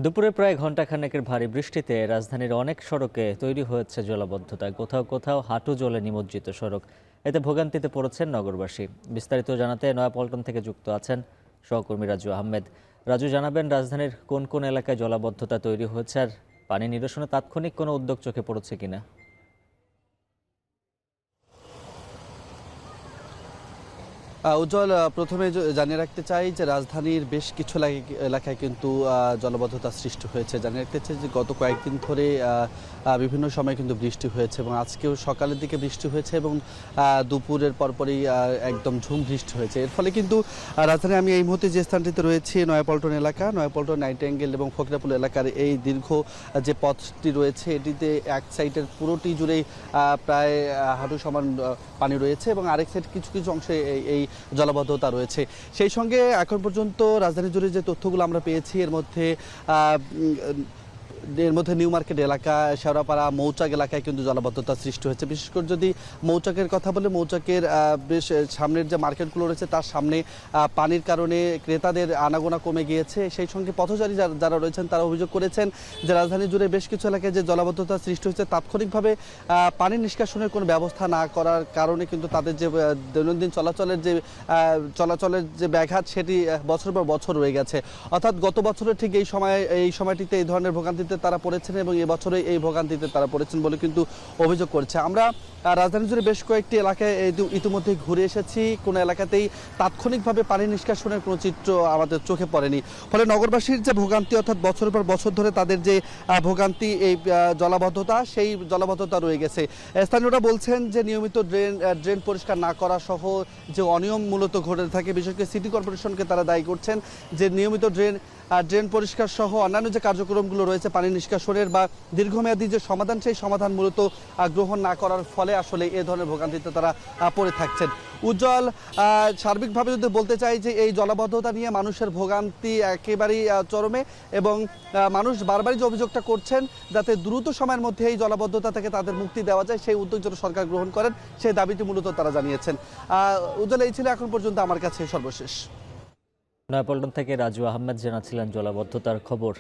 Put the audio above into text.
দুপুরে প্রায় ঘণ্টাখানেকের ভারী বৃষ্টিতে রাজধানীর অনেক সড়কে তৈরি হয়েছে জলাবদ্ধতা। কোথাও কোথাও হাঁটু জলে নিমজ্জিত সড়ক। এতে ভোগান্তিতে পড়েছেন নগরবাসী। বিস্তারিত জানাতে নয়াপল্টন থেকে যুক্ত আছেন সহকর্মী রাজু আহমেদ। রাজু, জানাবেন রাজধানীর কোন কোন এলাকায় জলাবদ্ধতা তৈরি হয়েছে আর পানি নিরসনে তাৎক্ষণিক কোনো উদ্যোগ চোখে পড়েছে কিনা? উজ্জ্বল, প্রথমে জানিয়ে রাখতে চাই যে রাজধানীর বেশ কিছু এলাকায় কিন্তু জলাবদ্ধতা সৃষ্টি হয়েছে। জানিয়ে রাখতে চাই যে গত কয়েকদিন ধরে বিভিন্ন সময় কিন্তু বৃষ্টি হয়েছে এবং আজকেও সকালের দিকে বৃষ্টি হয়েছে এবং দুপুরের পরপরই একদম ঝুম বৃষ্টি হয়েছে। এর ফলে কিন্তু রাজধানী, আমি এই মুহূর্তে যে স্থানটিতে রয়েছি নয়াপল্টন এলাকা, নয়াপল্টন নাইটিঙ্গেল এবং ফকিরাপুল এলাকার এই দীর্ঘ যে পথটি রয়েছে এটিতে এক সাইডের পুরোটি জুড়েই প্রায় হাঁটু সমান পানি রয়েছে এবং আরেক সাইড কিছু কিছু অংশে এই জলাবদ্ধতা রয়েছে। সেই সঙ্গে এখন পর্যন্ত রাজধানী জুড়ে যে তথ্যগুলো আমরা পেয়েছি এর মধ্যে নিউ মার্কেট এলাকা, শেওড়াপাড়া, মৌচাক এলাকায় কিন্তু জলাবদ্ধতা সৃষ্টি হয়েছে। বিশেষ করে যদি মৌচাকের কথা বলে, মৌচাকের বেশ সামনের যে মার্কেটগুলো রয়েছে তার সামনে পানির কারণে ক্রেতাদের আনাগোনা কমে গিয়েছে। সেই সঙ্গে পথচারী যারা রয়েছেন তারা অভিযোগ করেছেন যে রাজধানী জুড়ে বেশ কিছু এলাকায় যে জলাবদ্ধতা সৃষ্টি হয়েছে তাৎক্ষণিকভাবে পানি নিষ্কাশনের কোনো ব্যবস্থা না করার কারণে কিন্তু তাদের যে দৈনন্দিন চলাচলের যে ব্যাঘাত সেটি বছর পর বছর রয়ে গেছে। অর্থাৎ গত বছরের ঠিক এই সময়টিতে এই ধরনের ভোগান্তিতে তারা পড়েছেন এবং এবছরে এই ভোগান্তিতে তারা পড়েছেন বলে কিন্তু অভিযোগ করছে। আমরা রাজধানী জুড়ে বেশ কয়েকটি এলাকায় ইতিমধ্যে ঘুরে এসেছি, কোনো এলাকাতেই তাৎক্ষণিকভাবে পানি নিষ্কাশনের কোনো চিত্র আমাদের চোখে পড়েনি। ফলে নগরবাসীর যে ভোগান্তি, অর্থাৎ বছরের পর বছর ধরে তাদের যে ভোগান্তি, এই জলাবদ্ধতা, সেই জলাবদ্ধতা রয়ে গেছে। স্থানীয়রা বলছেন যে নিয়মিত ড্রেন পরিষ্কার না করা সহ যে অনিয়ম মূলত ঘটে থাকে, বিশেষ করে সিটি কর্পোরেশনকে তারা দায়ী করছেন যে নিয়মিত ড্রেন পরিষ্কার সহ অন্যান্য যে কার্যক্রমগুলো রয়েছে পানি নিষ্কাশনের বা দীর্ঘমেয়াদী যে সমাধান, সেই সমাধান মূলত গ্রহণ না করার ফলে আসলে এ ধরনের ভোগান্তিতে তারা পড়ে থাকছেন। উজ্জ্বল, সার্বিকভাবে যদি বলতে চাই যে এই জলাবদ্ধতা নিয়ে মানুষের ভোগান্তি একেবারেই চরমে এবং মানুষ বারবারই যে অভিযোগটা করছেন যাতে দ্রুত সময়ের মধ্যে এই জলাবদ্ধতা থেকে তাদের মুক্তি দেওয়া যায়, সেই উদ্যোগ যেন সরকার গ্রহণ করেন, সেই দাবিটি মূলত তারা জানিয়েছেন। উজ্জ্বল, এই ছিল এখন পর্যন্ত আমার কাছে সর্বশেষ। নয়াপল্টন থেকে রাজু আহমেদ জানাচ্ছিলেন জলাবদ্ধতার খবর।